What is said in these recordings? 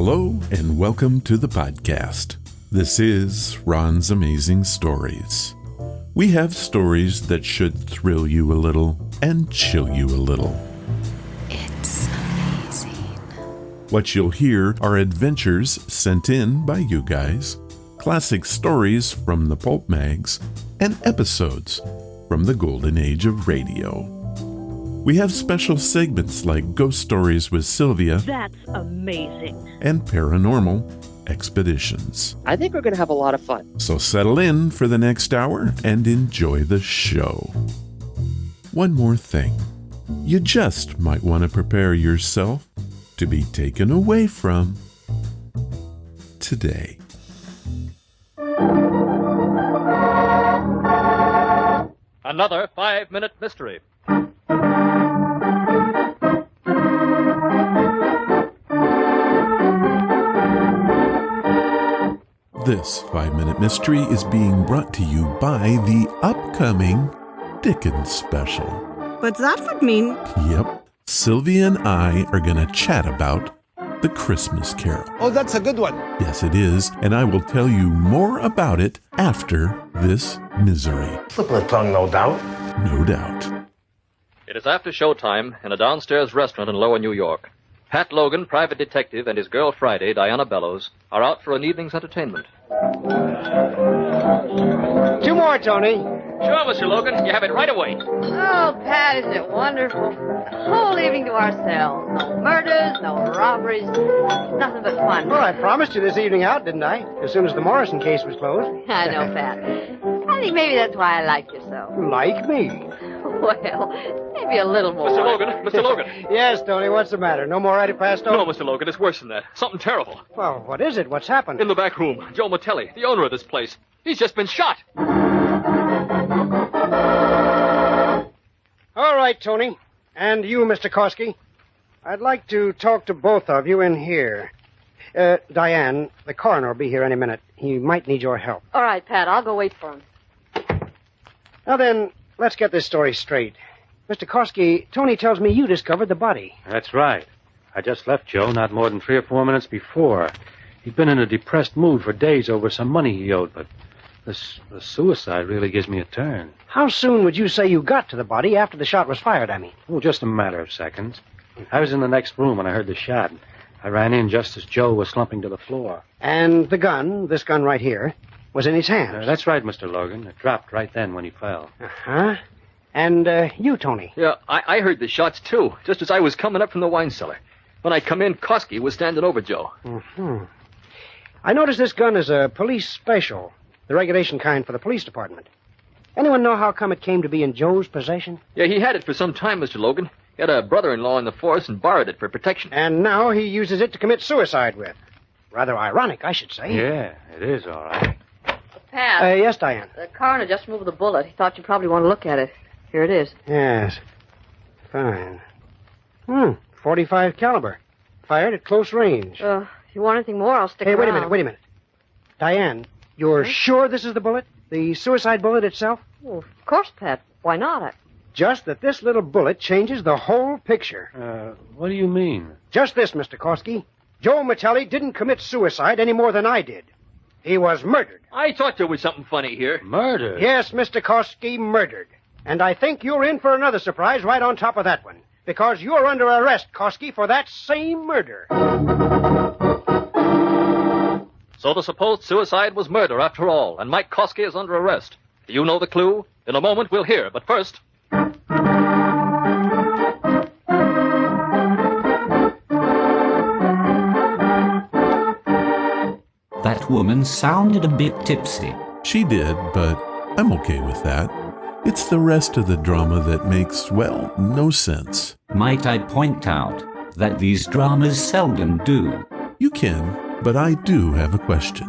Hello and welcome to the podcast. This is Ron's Amazing Stories. We have stories that should thrill you a little and chill you a little. It's amazing. What you'll hear are adventures sent in by you guys, classic stories from the pulp mags, and episodes from the golden age of radio. We have special segments like Ghost Stories with Sylvia. That's amazing. And Paranormal Expeditions. I think we're going to have a lot of fun. So settle in for the next hour and enjoy the show. One more thing. You just might want to prepare yourself to be taken away from today. Another 5-minute mystery. This 5-minute mystery is being brought to you by the upcoming Dickens special. What's that would mean? Yep, Sylvia and I are going to chat about The Christmas Carol. Oh, that's a good one. Yes, it is, and I will tell you more about it after this misery. Slip of the tongue, no doubt. No doubt. It is after showtime in a downstairs restaurant in Lower New York. Pat Logan, private detective, and his girl Friday, Diana Bellows, are out for an evening's entertainment. 2 more, Tony. Sure, Mr. Logan. You have it right away. Oh, Pat, isn't it wonderful? The whole evening to ourselves. No murders, no robberies. Nothing but fun. Well, I promised you this evening out, didn't I? As soon as the Morrison case was closed. I know, Pat. I think maybe that's why I like you so. Like me? Well, maybe a little more. Mr. Logan. Yes, Tony, what's the matter? No more antipasto? No, Mr. Logan, it's worse than that. Something terrible. Well, what is it? What's happened? In the back room, Joe Matelli, the owner of this place. He's just been shot. All right, Tony. And you, Mr. Koski. I'd like to talk to both of you in here. Diane, the coroner will be here any minute. He might need your help. All right, Pat, I'll go wait for him. Now then, let's get this story straight. Mr. Koski, Tony tells me you discovered the body. That's right. I just left Joe not more than 3 or 4 minutes before. He'd been in a depressed mood for days over some money he owed, but the suicide really gives me a turn. How soon would you say you got to the body after the shot was fired, I mean? Oh, just a matter of seconds. I was in the next room when I heard the shot. I ran in just as Joe was slumping to the floor. And the gun, this gun right here, was in his hands. That's right, Mr. Logan. It dropped right then when he fell. Uh-huh. And you, Tony? Yeah, I heard the shots, too, just as I was coming up from the wine cellar. When I come in, Koski was standing over Joe. Mm-hmm. I noticed this gun is a police special, the regulation kind for the police department. Anyone know how come it came to be in Joe's possession? Yeah, he had it for some time, Mr. Logan. He had a brother-in-law in the force and borrowed it for protection. And now he uses it to commit suicide with. Rather ironic, I should say. Yeah, it is, all right. Pat. Yes, Diane. The coroner just moved the bullet. He thought you probably want to look at it. Here it is. Yes. Fine. 45 caliber. Fired at close range. If you want anything more, I'll stick around. Hey, wait a minute. Diane, you're sure this is the bullet? The suicide bullet itself? Well, of course, Pat. Why not? Just that this little bullet changes the whole picture. What do you mean? Just this, Mr. Koski. Joe Matelli didn't commit suicide any more than I did. He was murdered. I thought there was something funny here. Murder? Yes, Mr. Koski, murdered. And I think you're in for another surprise right on top of that one. Because you're under arrest, Koski, for that same murder. So the supposed suicide was murder after all, and Mike Koski is under arrest. Do you know the clue? In a moment we'll hear, but first... That woman sounded a bit tipsy. She did, but I'm okay with that. It's the rest of the drama that makes, well, no sense. Might I point out that these dramas seldom do? You can, but I do have a question.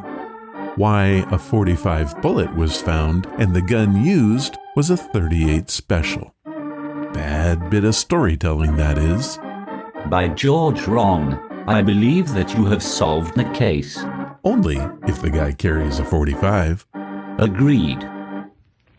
Why a .45 bullet was found and the gun used was a .38 special? Bad bit of storytelling, that is. By George, Ron, I believe that you have solved the case. Only if the guy carries a .45. Agreed.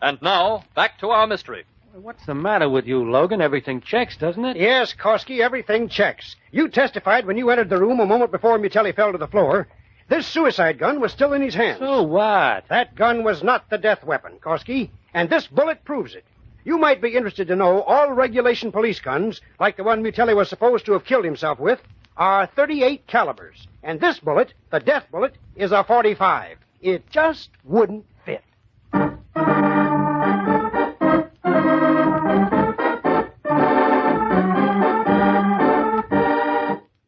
And now, back to our mystery. What's the matter with you, Logan? Everything checks, doesn't it? Yes, Koski, everything checks. You testified when you entered the room a moment before Mutelli fell to the floor. This suicide gun was still in his hands. So what? That gun was not the death weapon, Koski, and this bullet proves it. You might be interested to know all regulation police guns, like the one Mutelli was supposed to have killed himself with, are 38 calibers. And this bullet, the death bullet, is a 45. It just wouldn't fit.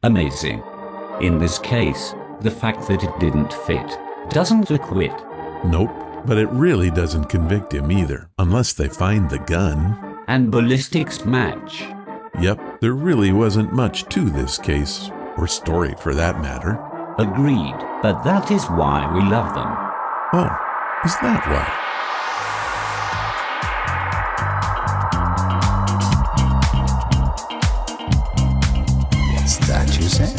Amazing. In this case, the fact that it didn't fit doesn't acquit. Nope, but it really doesn't convict him either, unless they find the gun. And ballistics match. Yep, there really wasn't much to this case, or story for that matter. Agreed, but that is why we love them. Oh, is that why? That you say?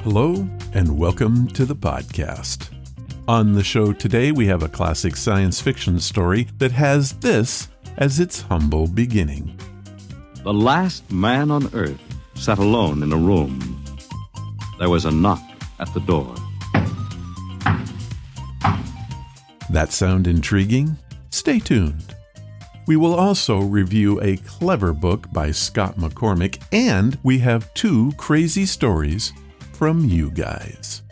Hello, and welcome to the podcast. On the show today, we have a classic science fiction story that has this as its humble beginning. The last man on Earth sat alone in a room. There was a knock at the door. That sound intriguing? Stay tuned. We will also review a clever book by Scott McCormick, and we have 2 crazy stories from you guys.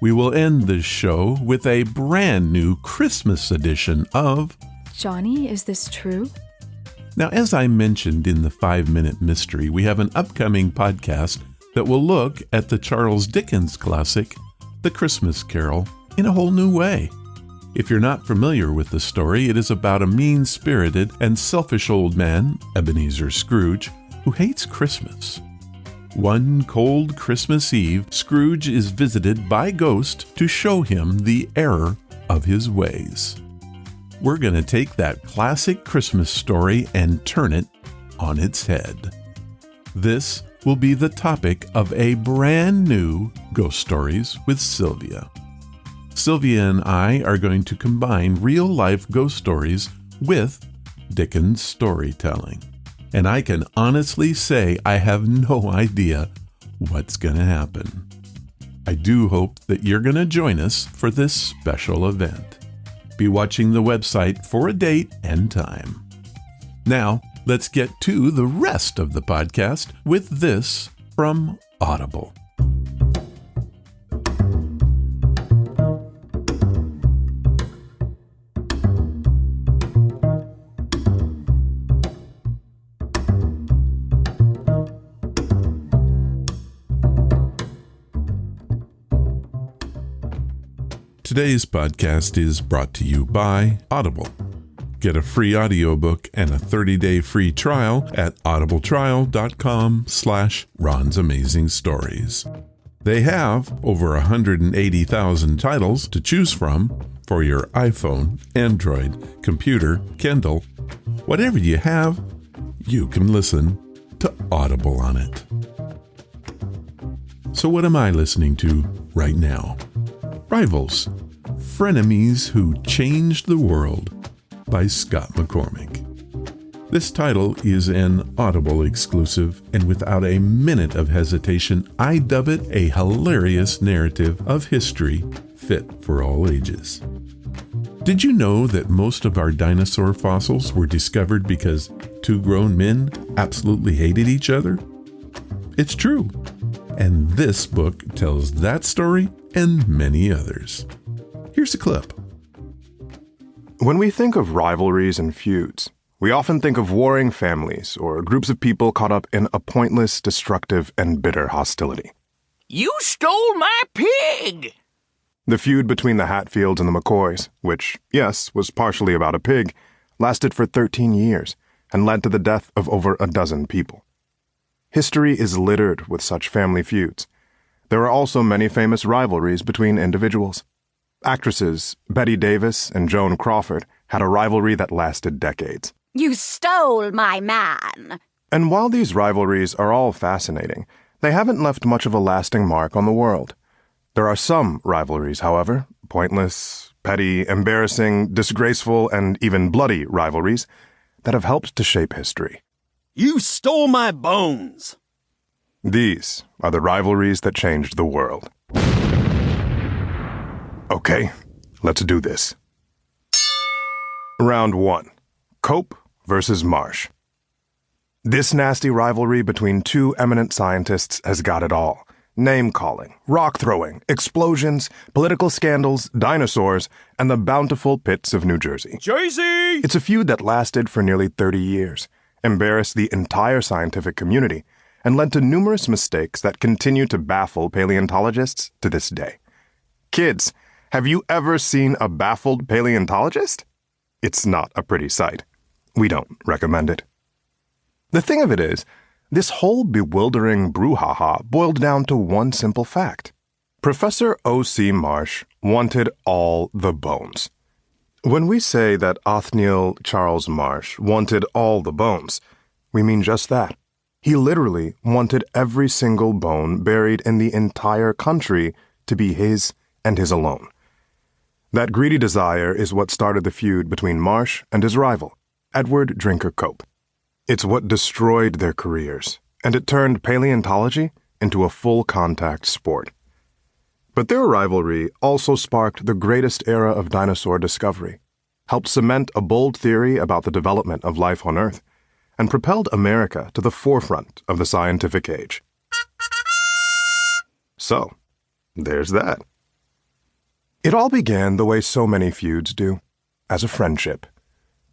We will end the show with a brand new Christmas edition of Johnny, is this true? Now, as I mentioned in the 5-Minute Mystery, we have an upcoming podcast that will look at the Charles Dickens classic, The Christmas Carol, in a whole new way. If you're not familiar with the story, it is about a mean-spirited and selfish old man, Ebenezer Scrooge, who hates Christmas. One cold Christmas Eve, Scrooge is visited by a ghost to show him the error of his ways. We're going to take that classic Christmas story and turn it on its head. This will be the topic of a brand new Ghost Stories with Sylvia. Sylvia and I are going to combine real-life ghost stories with Dickens storytelling. And I can honestly say I have no idea what's going to happen. I do hope that you're going to join us for this special event. Be watching the website for a date and time. Now, let's get to the rest of the podcast with this from Audible. Today's podcast is brought to you by Audible. Get a free audiobook and a 30-day free trial at audibletrial.com/Ron's Amazing Stories. They have over 180,000 titles to choose from for your iPhone, Android, computer, Kindle. Whatever you have, you can listen to Audible on it. So what am I listening to right now? Rivals, Frenemies Who Changed the World by Scott McCormick. This title is an Audible exclusive, and without a minute of hesitation, I dub it a hilarious narrative of history fit for all ages. Did you know that most of our dinosaur fossils were discovered because 2 grown men absolutely hated each other? It's true. And this book tells that story and many others. Here's a clip. When we think of rivalries and feuds, we often think of warring families or groups of people caught up in a pointless, destructive, and bitter hostility. You stole my pig! The feud between the Hatfields and the McCoys, which, yes, was partially about a pig, lasted for 13 years and led to the death of over a dozen people. History is littered with such family feuds. There are also many famous rivalries between individuals. Actresses Bette Davis and Joan Crawford had a rivalry that lasted decades. You stole my man. And while these rivalries are all fascinating, they haven't left much of a lasting mark on the world. There are some rivalries, however, pointless, petty, embarrassing, disgraceful, and even bloody rivalries, that have helped to shape history. You stole my bones. These are the rivalries that changed the world. Okay, let's do this. Round 1. Cope versus Marsh. This nasty rivalry between two eminent scientists has got it all. Name-calling, rock-throwing, explosions, political scandals, dinosaurs, and the bountiful pits of New Jersey. Jersey! It's a feud that lasted for nearly 30 years, embarrassed the entire scientific community, and led to numerous mistakes that continue to baffle paleontologists to this day. Kids, have you ever seen a baffled paleontologist? It's not a pretty sight. We don't recommend it. The thing of it is, this whole bewildering brouhaha boiled down to one simple fact. Professor O.C. Marsh wanted all the bones. When we say that Othniel Charles Marsh wanted all the bones, we mean just that. He literally wanted every single bone buried in the entire country to be his and his alone. That greedy desire is what started the feud between Marsh and his rival, Edward Drinker Cope. It's what destroyed their careers, and it turned paleontology into a full-contact sport. But their rivalry also sparked the greatest era of dinosaur discovery, helped cement a bold theory about the development of life on Earth, and propelled America to the forefront of the scientific age. So, there's that. It all began the way so many feuds do, as a friendship.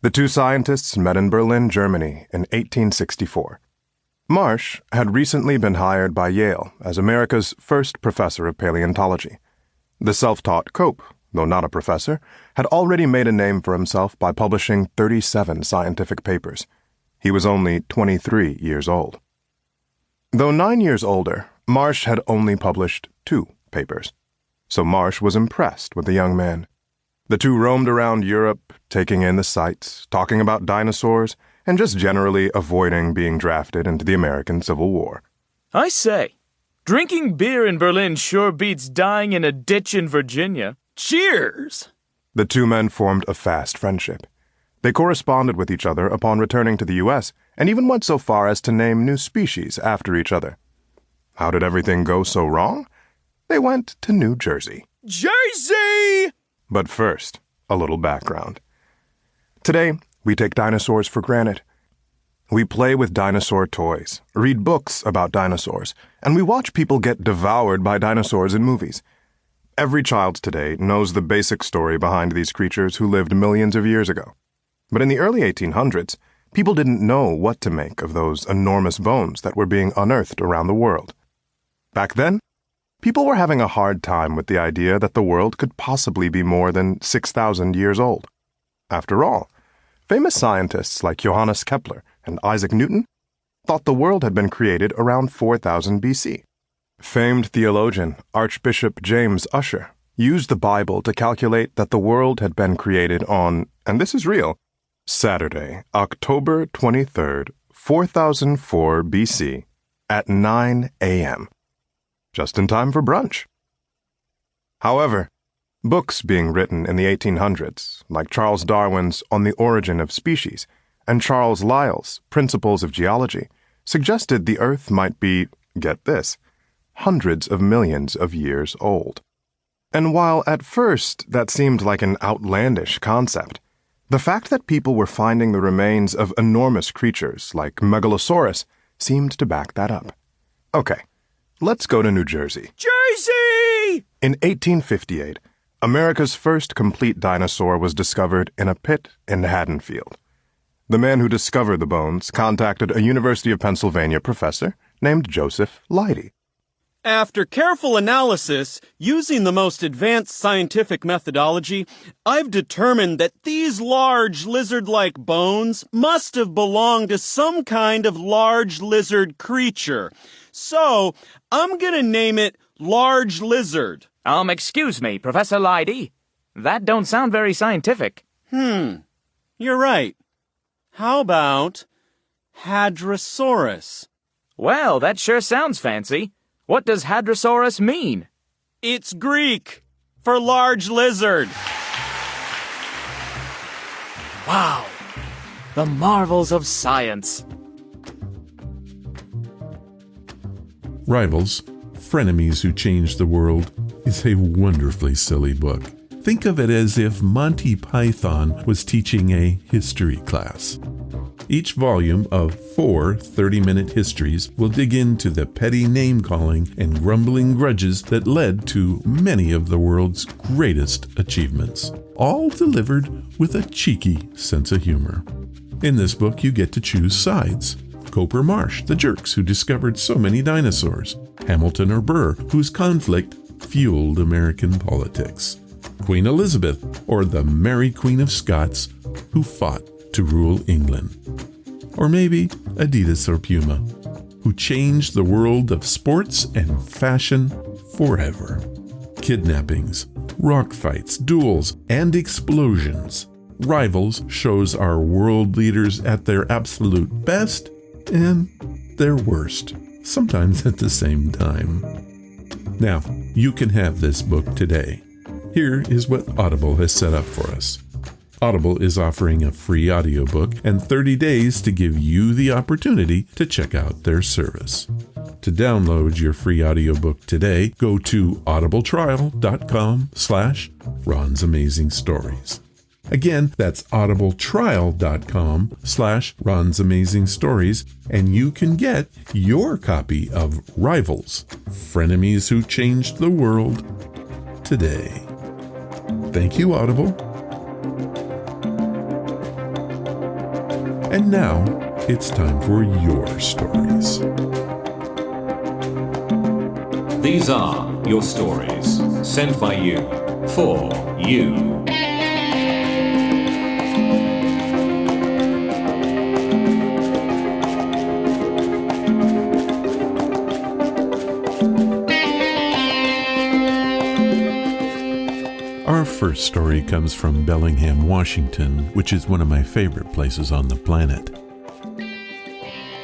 The two scientists met in Berlin, Germany in 1864. Marsh had recently been hired by Yale as America's first professor of paleontology. The self-taught Cope, though not a professor, had already made a name for himself by publishing 37 scientific papers. He was only 23 years old. Though 9 years older, Marsh had only published 2 papers. So Marsh was impressed with the young man. The two roamed around Europe, taking in the sights, talking about dinosaurs, and just generally avoiding being drafted into the American Civil War. I say, drinking beer in Berlin sure beats dying in a ditch in Virginia. Cheers! The two men formed a fast friendship. They corresponded with each other upon returning to the U.S., and even went so far as to name new species after each other. How did everything go so wrong? They went to New Jersey. Jersey! But first, a little background. Today, we take dinosaurs for granted. We play with dinosaur toys, read books about dinosaurs, and we watch people get devoured by dinosaurs in movies. Every child today knows the basic story behind these creatures who lived millions of years ago. But in the early 1800s, people didn't know what to make of those enormous bones that were being unearthed around the world. Back then, people were having a hard time with the idea that the world could possibly be more than 6,000 years old. After all, famous scientists like Johannes Kepler and Isaac Newton thought the world had been created around 4000 BC. Famed theologian Archbishop James Ussher used the Bible to calculate that the world had been created on, and this is real, Saturday, October 23rd, 4004 BC, at 9 a.m., just in time for brunch. However, books being written in the 1800s, like Charles Darwin's On the Origin of Species and Charles Lyell's Principles of Geology, suggested the Earth might be, get this, hundreds of millions of years old. And while at first that seemed like an outlandish concept, the fact that people were finding the remains of enormous creatures like Megalosaurus seemed to back that up. Okay, let's go to New Jersey. Jersey! In 1858, America's first complete dinosaur was discovered in a pit in Haddonfield. The man who discovered the bones contacted a University of Pennsylvania professor named Joseph Leidy. After careful analysis, using the most advanced scientific methodology, I've determined that these large lizard-like bones must have belonged to some kind of large lizard creature. So, I'm gonna name it Large Lizard. Excuse me, Professor Leidy. That don't sound very scientific. You're right. How about Hadrosaurus? Well, that sure sounds fancy. What does Hadrosaurus mean? It's Greek for large lizard. Wow. the marvels of science. Rivals, Frenemies Who Changed the World is a wonderfully silly book. Think of it as if Monty Python was teaching a history class. Each volume of 4 30-minute histories will dig into the petty name-calling and grumbling grudges that led to many of the world's greatest achievements, all delivered with a cheeky sense of humor. In this book, you get to choose sides. Coper Marsh, the jerks who discovered so many dinosaurs. Hamilton or Burr, whose conflict fueled American politics. Queen Elizabeth, or the Mary Queen of Scots, who fought to rule England. Or maybe Adidas or Puma, who changed the world of sports and fashion forever. Kidnappings, rock fights, duels, and explosions. Rivals shows our world leaders at their absolute best and their worst, sometimes at the same time. Now, you can have this book today. Here is what Audible has set up for us. Audible is offering a free audiobook and 30 days to give you the opportunity to check out their service. To download your free audiobook today, go to audibletrial.com/Ron's Amazing Stories. Again, that's audibletrial.com/Ron's Amazing Stories, and you can get your copy of Rivals, Frenemies Who Changed the World today. Thank you, Audible. And now, it's time for your stories. These are your stories, sent by you, for you. Our first story comes from Bellingham, Washington, which is one of my favorite places on the planet.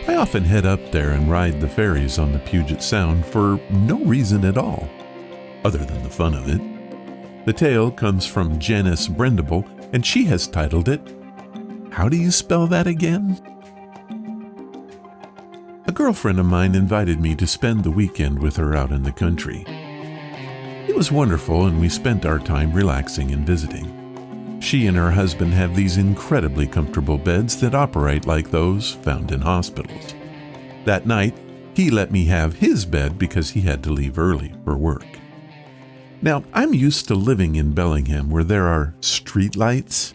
I often head up there and ride the ferries on the Puget Sound for no reason at all, other than the fun of it. The tale comes from Janice Brendable, and she has titled it, How Do You Spell That Again? A girlfriend of mine invited me to spend the weekend with her out in the country. It was wonderful, and we spent our time relaxing and visiting. She and her husband have these incredibly comfortable beds that operate like those found in hospitals. That night, he let me have his bed because he had to leave early for work. Now, I'm used to living in Bellingham where there are street lights.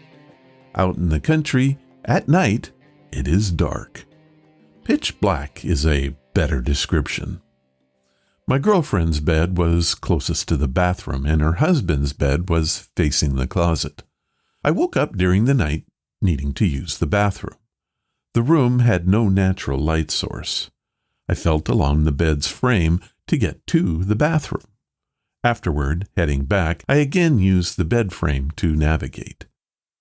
Out in the country, at night, it is dark. Pitch black is a better description. My girlfriend's bed was closest to the bathroom, and her husband's bed was facing the closet. I woke up during the night, needing to use the bathroom. The room had no natural light source. I felt along the bed's frame to get to the bathroom. Afterward, heading back, I again used the bed frame to navigate.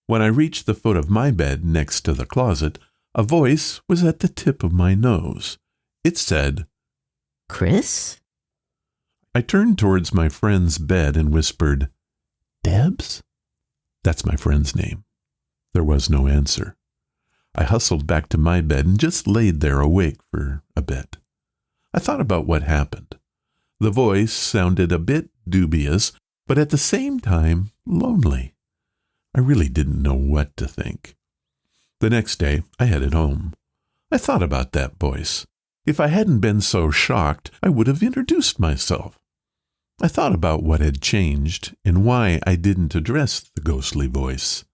When I reached the foot of my bed next to the closet, a voice was at the tip of my nose. It said, "Chris?" I turned towards my friend's bed and whispered, "Debs?" That's my friend's name. There was no answer. I hustled back to my bed and just laid there awake for a bit. I thought about what happened. The voice sounded a bit dubious, but at the same time lonely. I really didn't know what to think. The next day, I headed home. I thought about that voice. If I hadn't been so shocked, I would have introduced myself. I thought about what had changed and why I didn't address the ghostly voice.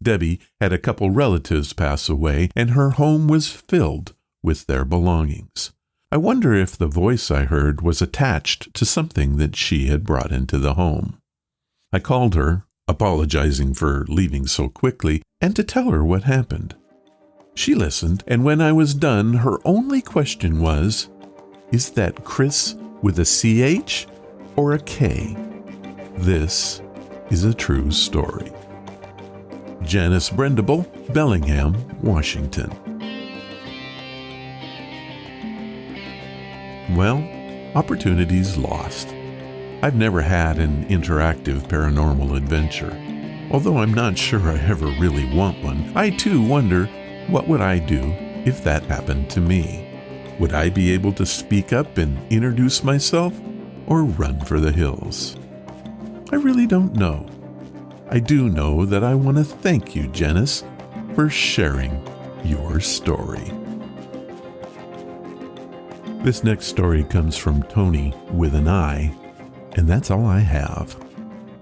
Debbie had a couple relatives pass away, and her home was filled with their belongings. I wonder if the voice I heard was attached to something that she had brought into the home. I called her, apologizing for leaving so quickly, and to tell her what happened. She listened, and when I was done, her only question was, "Is that Chris with a CH or a K?" This is a true story. Janice Brendable, Bellingham, Washington. Well, opportunities lost. I've never had an interactive paranormal adventure. Although I'm not sure I ever really want one, I too wonder, what would I do if that happened to me? Would I be able to speak up and introduce myself, or run for the hills? I really don't know. I do know that I want to thank you, Janice, for sharing your story. This next story comes from Tony with an I, and that's all I have.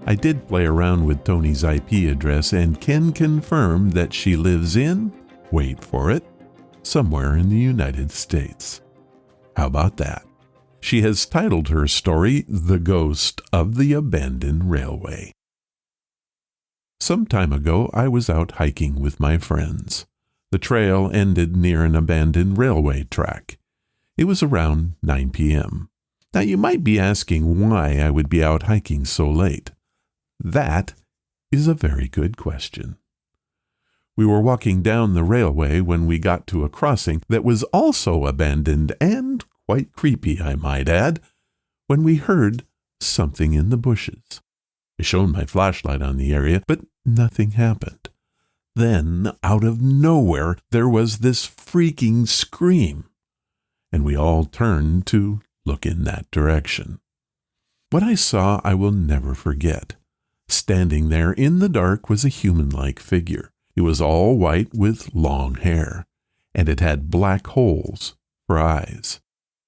I did play around with Tony's IP address and can confirm that she lives in, wait for it, somewhere in the United States. How about that? She has titled her story, The Ghost of the Abandoned Railway. Some time ago, I was out hiking with my friends. The trail ended near an abandoned railway track. It was around 9 p.m. Now, you might be asking why I would be out hiking so late. That is a very good question. We were walking down the railway when we got to a crossing that was also abandoned and quite creepy, I might add, when we heard something in the bushes. I shone my flashlight on the area, but nothing happened. Then, out of nowhere, there was this freaking scream, and we all turned to look in that direction. What I saw I will never forget. Standing there in the dark was a human-like figure. It was all white with long hair, and it had black holes for eyes.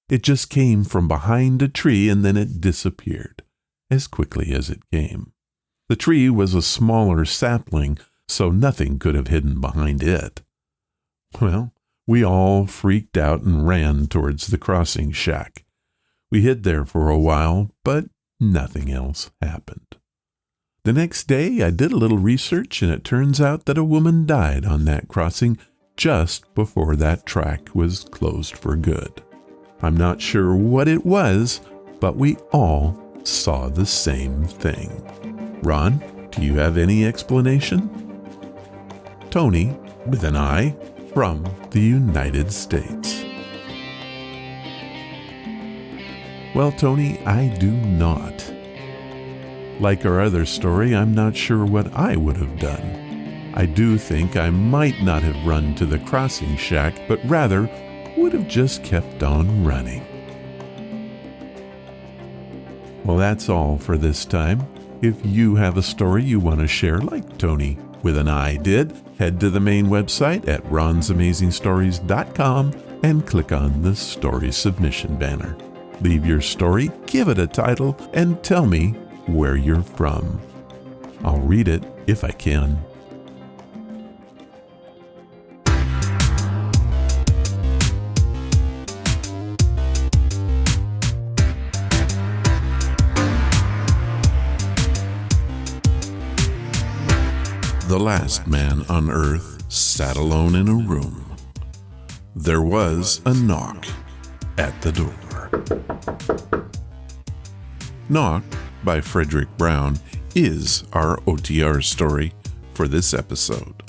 It just came from behind a tree and then it disappeared as quickly as it came. The tree was a smaller sapling, so nothing could have hidden behind it. Well, we all freaked out and ran towards the crossing shack. We hid there for a while, but nothing else happened. The next day, I did a little research, and it turns out that a woman died on that crossing just before that track was closed for good. I'm not sure what it was, but we all saw the same thing. Ron, do you have any explanation? Tony, with an I, from the United States. Well, Tony, I do not. Like our other story, I'm not sure what I would have done. I do think I might not have run to the crossing shack, but rather would have just kept on running. Well, that's all for this time. If you have a story you want to share like Tony with an I did, head to the main website at ronsamazingstories.com and click on the story submission banner. Leave your story, give it a title, and tell me where you're from. I'll read it if I can. The last man on earth sat alone in a room. There was a knock at the door. Knock by Fredric Brown is our OTR story for this episode.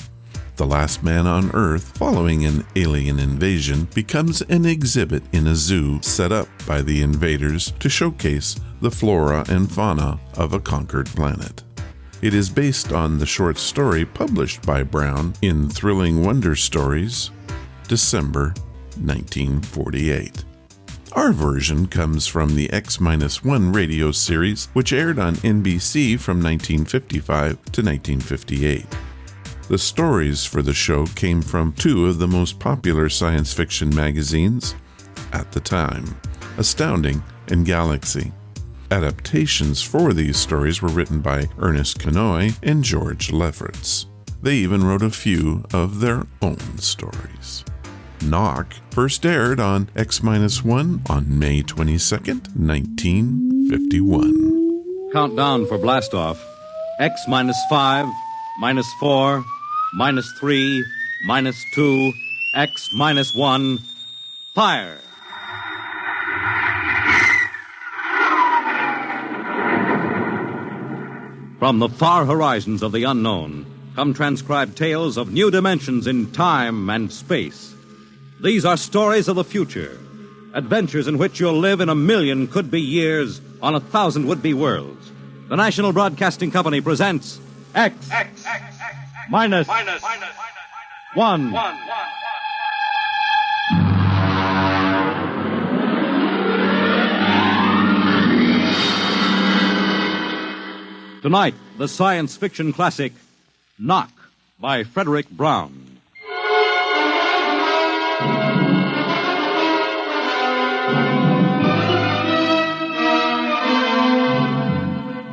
The last man on Earth, following an alien invasion, becomes an exhibit in a zoo set up by the invaders to showcase the flora and fauna of a conquered planet. It is based on the short story published by Brown in Thrilling Wonder Stories, December 1948. Our version comes from the X-1 radio series, which aired on NBC from 1955 to 1958. The stories for the show came from two of the most popular science fiction magazines at the time, Astounding and Galaxy. Adaptations for these stories were written by Ernest Kanoy and George Lefferts. They even wrote a few of their own stories. Knock first aired on X-1 on May 22nd, 1951. Countdown for blastoff. X-5, -4, -3, -2, X-1. Fire! From the far horizons of the unknown come transcribed tales of new dimensions in time and space. These are stories of the future, adventures in which you'll live in 1,000,000 could-be years on 1,000 would-be worlds. The National Broadcasting Company presents X. Minus. 1. Tonight, the science fiction classic, Knock, by Fredric Brown.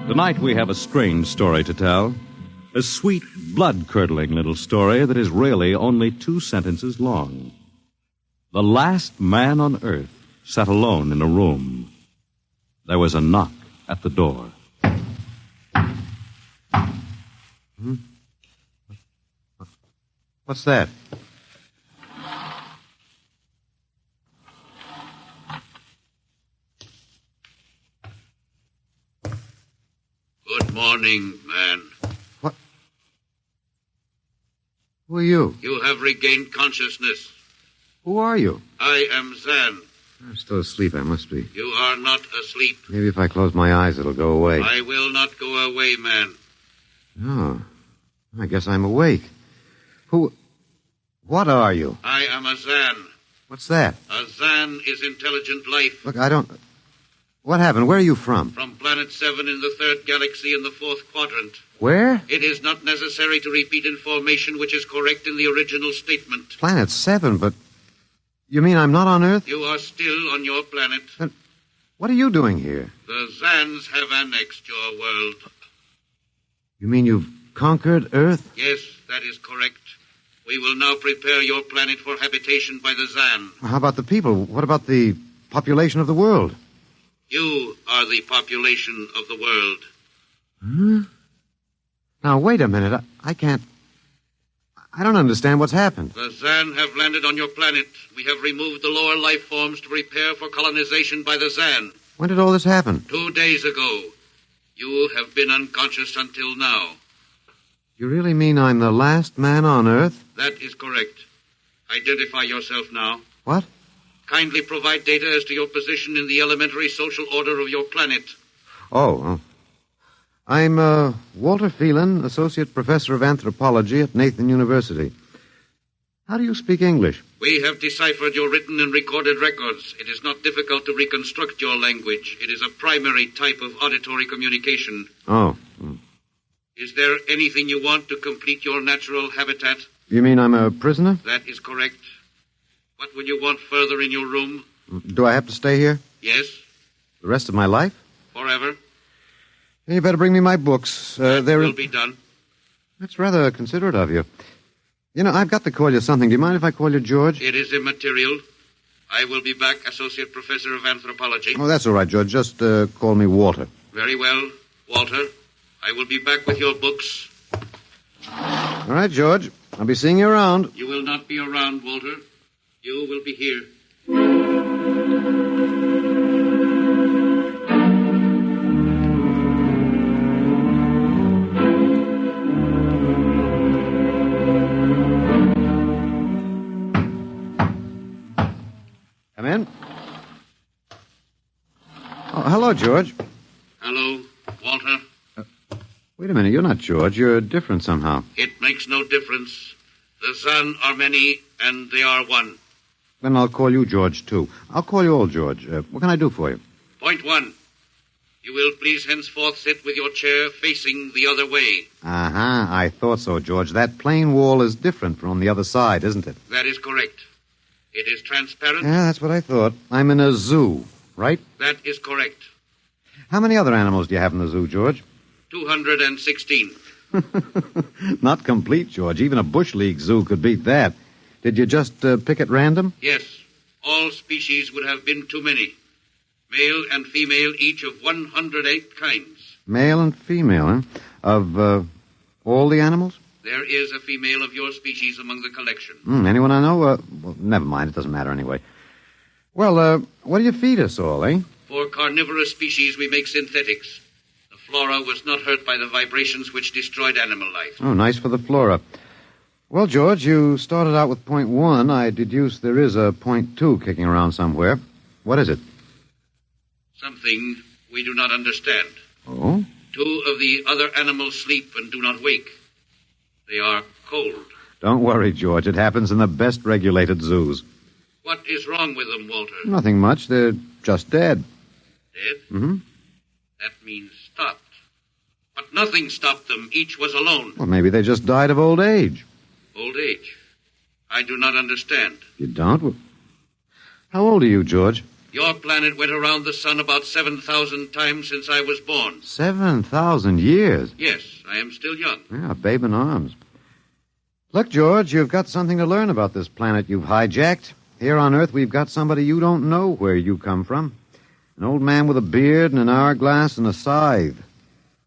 Tonight we have a strange story to tell. A sweet, blood-curdling little story that is really only 2 sentences long. The last man on Earth sat alone in a room. There was a knock at the door. What's that? Good morning, man. What? Who are you? You have regained consciousness. Who are you? I am Zan. I'm still asleep, I must be. You are not asleep. Maybe if I close my eyes, it'll go away. I will not go away, man. Oh, I guess I'm awake. What are you? I am a Zan. What's that? A Zan is intelligent life. Look, I don't... What happened? Where are you from? From Planet 7 in the 3rd galaxy in the 4th quadrant. Where? It is not necessary to repeat information which is correct in the original statement. Planet 7, but... You mean I'm not on Earth? You are still on your planet. Then what are you doing here? The Zans have annexed your world. You mean you've conquered Earth? Yes, that is correct. We will now prepare your planet for habitation by the Zan. How about the people? What about the population of the world? You are the population of the world. Hmm? Now, wait a minute. I can't... I don't understand what's happened. The Zan have landed on your planet. We have removed the lower life forms to prepare for colonization by the Zan. When did all this happen? 2 days ago. You have been unconscious until now. You really mean I'm the last man on Earth? That is correct. Identify yourself now. What? Kindly provide data as to your position in the elementary social order of your planet. Oh. I'm Walter Phelan, Associate Professor of Anthropology at Nathan University. How do you speak English? We have deciphered your written and recorded records. It is not difficult to reconstruct your language. It is a primary type of auditory communication. Oh. Is there anything you want to complete your natural habitat? You mean I'm a prisoner? That is correct. What will you want further in your room? Do I have to stay here? Yes. The rest of my life? Forever. You better bring me my books. That will be done. That's rather considerate of you. You know, I've got to call you something. Do you mind if I call you George? It is immaterial. I will be back, Associate Professor of Anthropology. Oh, that's all right, George. Just call me Walter. Very well, Walter. I will be back with your books. All right, George. I'll be seeing you around. You will not be around, Walter. You will be here. Come in. Oh, hello, George. Hello, Walter. Wait a minute. You're not George. You're different somehow. It makes no difference. The Zan are many, and they are one. Then I'll call you George, too. I'll call you old George. What can I do for you? Point 1. You will please henceforth sit with your chair facing the other way. Uh-huh. I thought so, George. That plain wall is different from the other side, isn't it? That is correct. It is transparent. Yeah, that's what I thought. I'm in a zoo, right? That is correct. How many other animals do you have in the zoo, George? 216. Not complete, George. Even a Bush League zoo could beat that. Did you just pick at random? Yes. All species would have been too many. Male and female, each of 108 kinds. Male and female, huh? Of all the animals? There is a female of your species among the collection. Anyone I know? Well, never mind. It doesn't matter anyway. Well, what do you feed us all, eh? For carnivorous species, we make synthetics. The flora was not hurt by the vibrations which destroyed animal life. Oh, nice for the flora. Well, George, you started out with point 1. I deduce there is a point 2 kicking around somewhere. What is it? Something we do not understand. Oh? 2 of the other animals sleep and do not wake. They are cold. Don't worry, George. It happens in the best regulated zoos. What is wrong with them, Walter? Nothing much. They're just dead. Dead? Mm-hmm. That means stopped. But nothing stopped them. Each was alone. Well, maybe they just died of old age. Old age? I do not understand. You don't? Well, how old are you, George? Your planet went around the sun about 7,000 times since I was born. 7,000 years? Yes, I am still young. Yeah, a babe in arms. Look, George, you've got something to learn about this planet you've hijacked. Here on Earth, we've got somebody you don't know where you come from. An old man with a beard and an hourglass and a scythe.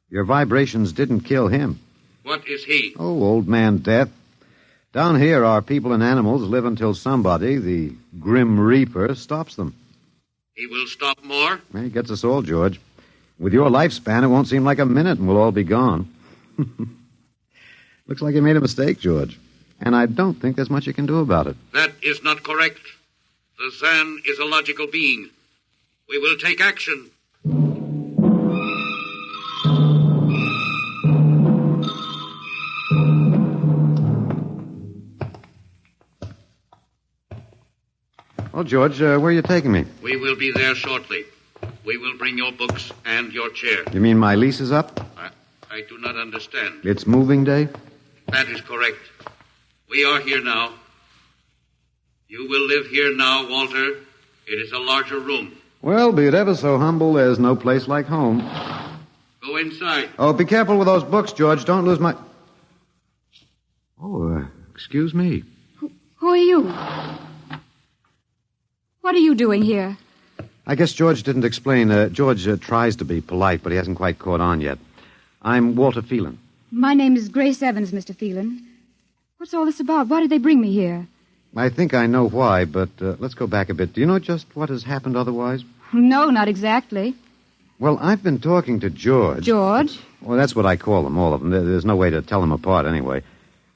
Your vibrations didn't kill him. What is he? Oh, old man Death. Down here, our people and animals live until somebody, the Grim Reaper, stops them. He will stop more? He gets us all, George. With your lifespan, it won't seem like a minute and we'll all be gone. Looks like you made a mistake, George. And I don't think there's much you can do about it. That is not correct. The Zan is a logical being. We will take action. Well, George, where are you taking me? We will be there shortly. We will bring your books and your chair. You mean my lease is up? I do not understand. It's moving day? That is correct. We are here now. You will live here now, Walter. It is a larger room. Well, be it ever so humble, there's no place like home. Go inside. Oh, be careful with those books, George. Don't lose my... Oh, excuse me. Who are you? What are you doing here? I guess George didn't explain. George tries to be polite, but he hasn't quite caught on yet. I'm Walter Phelan. My name is Grace Evans, Mr. Phelan. What's all this about? Why did they bring me here? I think I know why, but let's go back a bit. Do you know just what has happened otherwise? No, not exactly. Well, I've been talking to George. George? Well, that's what I call them, all of them. There's no way to tell them apart anyway.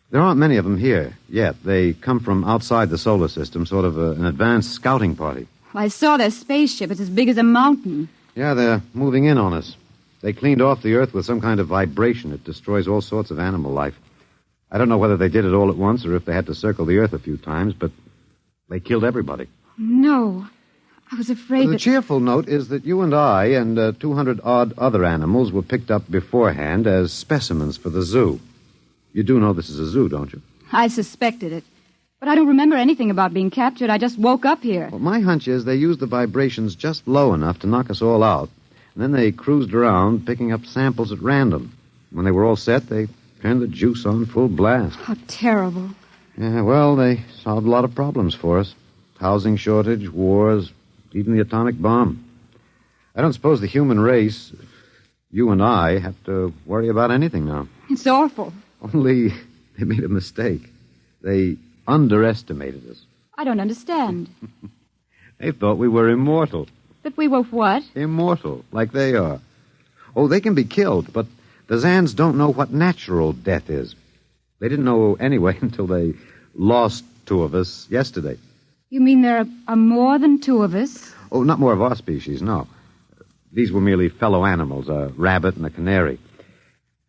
There aren't many of them here yet. They come from outside the solar system, sort of an advanced scouting party. I saw their spaceship. It's as big as a mountain. Yeah, they're moving in on us. They cleaned off the Earth with some kind of vibration. It destroys all sorts of animal life. I don't know whether they did it all at once or if they had to circle the Earth a few times, but they killed everybody. No. I was afraid The cheerful note is that you and I and 200-odd other animals were picked up beforehand as specimens for the zoo. You do know this is a zoo, don't you? I suspected it. But I don't remember anything about being captured. I just woke up here. Well, my hunch is they used the vibrations just low enough to knock us all out. And then they cruised around, picking up samples at random. When they were all set, they turned the juice on full blast. How terrible. Yeah, well, they solved a lot of problems for us. Housing shortage, wars, even the atomic bomb. I don't suppose the human race, you and I, have to worry about anything now. It's awful. Only they made a mistake. They underestimated us. I don't understand. They thought we were immortal. That we were what? Immortal, like they are. Oh, they can be killed, but the Zans don't know what natural death is. They didn't know anyway until they lost 2 of us yesterday. You mean there are more than 2 of us? Oh, not more of our species, no. These were merely fellow animals, a rabbit and a canary.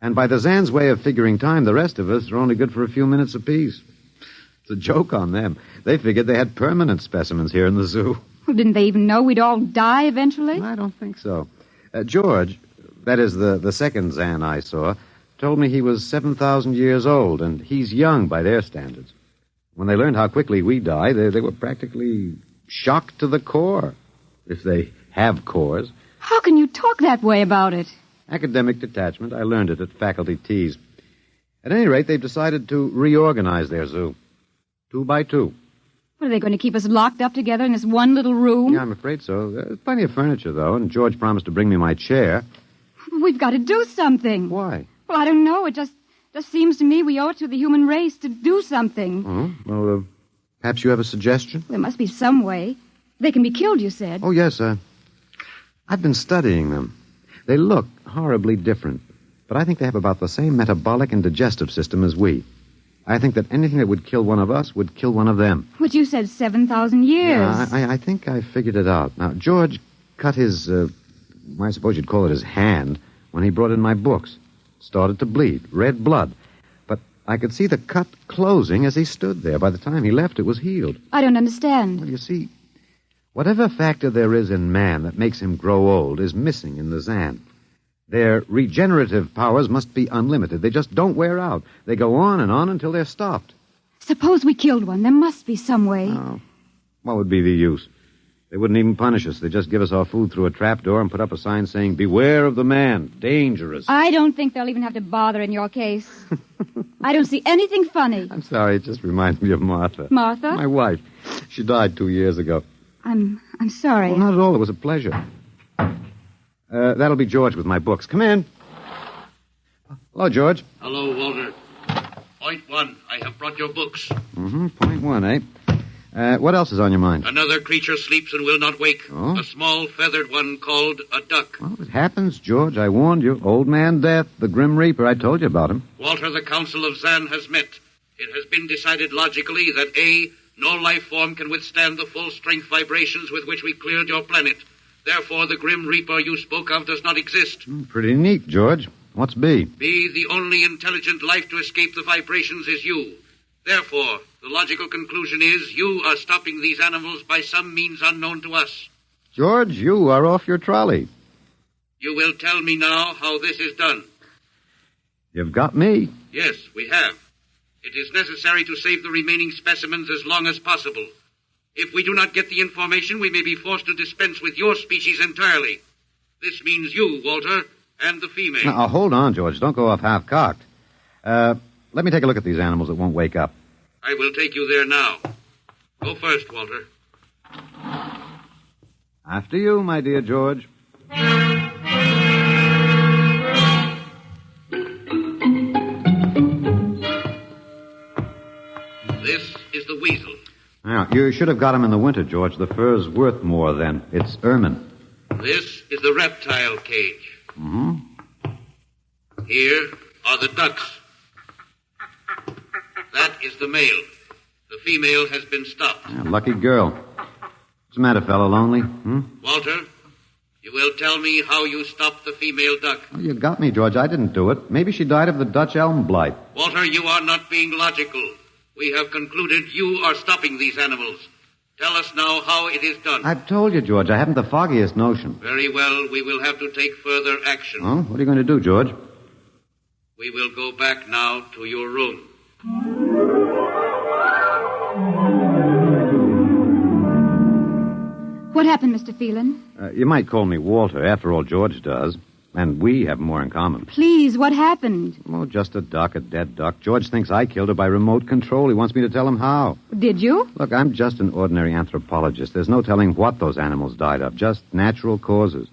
And by the Zans' way of figuring time, the rest of us are only good for a few minutes apiece. It's a joke on them. They figured they had permanent specimens here in the zoo. Well, didn't they even know we'd all die eventually? I don't think so. George, that is the second Zan I saw, told me he was 7,000 years old, and he's young by their standards. When they learned how quickly we die, they were practically shocked to the core, if they have cores. How can you talk that way about it? Academic detachment. I learned it at faculty teas. At any rate, they've decided to reorganize their zoo. 2 by 2. What, are they going to keep us locked up together in this one little room? Yeah, I'm afraid so. There's plenty of furniture, though, and George promised to bring me my chair. We've got to do something. Why? Well, I don't know. It just seems to me we owe it to the human race to do something. Oh, well, perhaps you have a suggestion? There must be some way. They can be killed, you said. Oh, yes, I've been studying them. They look horribly different, but I think they have about the same metabolic and digestive system as we. I think that anything that would kill one of us would kill one of them. But you said 7,000 years. Yeah, I think I figured it out. Now, George cut his, I suppose you'd call it his hand, when he brought in my books. It started to bleed, red blood. But I could see the cut closing as he stood there. By the time he left, it was healed. I don't understand. Well, you see, whatever factor there is in man that makes him grow old is missing in the Zan. Their regenerative powers must be unlimited. They just don't wear out. They go on and on until they're stopped. Suppose we killed one. There must be some way. Oh, what would be the use? They wouldn't even punish us. They'd just give us our food through a trapdoor and put up a sign saying, "Beware of the man. Dangerous." I don't think they'll even have to bother in your case. I don't see anything funny. I'm sorry. It just reminds me of Martha. Martha? My wife. She died 2 years ago. I'm sorry. Well, not at all. It was a pleasure. That'll be George with my books. Come in. Hello, George. Hello, Walter. Point 1. I have brought your books. Point 1, eh? What else is on your mind? Another creature sleeps and will not wake. Oh? A small feathered one called a duck. Well, it happens, George. I warned you. Old Man Death, the Grim Reaper. I told you about him. Walter, the Council of Zan has met. It has been decided logically that A, no life form can withstand the full strength vibrations with which we cleared your planet. Therefore, the Grim Reaper you spoke of does not exist. Pretty neat, George. What's B? B, the only intelligent life to escape the vibrations is you. Therefore, the logical conclusion is you are stopping these animals by some means unknown to us. George, you are off your trolley. You will tell me now how this is done. You've got me. Yes, we have. It is necessary to save the remaining specimens as long as possible. If we do not get the information, we may be forced to dispense with your species entirely. This means you, Walter, and the female. Now, hold on, George. Don't go off half-cocked. Let me take a look at these animals that won't wake up. I will take you there now. Go first, Walter. After you, my dear George. This is the weasel. Now, you should have got him in the winter, George. The fur's worth more then. It's ermine. This is the reptile cage. Here are the ducks. That is the male. The female has been stopped. Yeah, lucky girl. What's the matter, fellow? Lonely? Walter, you will tell me how you stopped the female duck. Well, you got me, George. I didn't do it. Maybe she died of the Dutch elm blight. Walter, you are not being logical. We have concluded you are stopping these animals. Tell us now how it is done. I've told you, George. I haven't the foggiest notion. Very well. We will have to take further action. Oh, what are you going to do, George? We will go back now to your room. What happened, Mr. Phelan? You might call me Walter. After all, George does. And we have more in common. Please, what happened? Oh, just a duck, a dead duck. George thinks I killed her by remote control. He wants me to tell him how. Did you? Look, I'm just an ordinary anthropologist. There's no telling what those animals died of, just natural causes.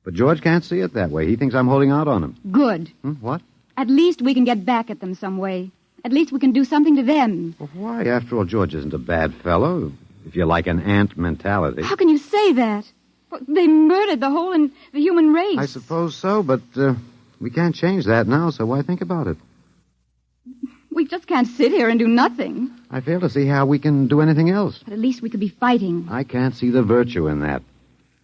But George can't see it that way. He thinks I'm holding out on him. Good. What? At least we can get back at them some way. At least we can do something to them. Well, why? After all, George isn't a bad fellow, if you like an ant mentality. How can you say that? Well, they murdered the human race. I suppose so, but we can't change that now, so why think about it? We just can't sit here and do nothing. I fail to see how we can do anything else. But at least we could be fighting. I can't see the virtue in that.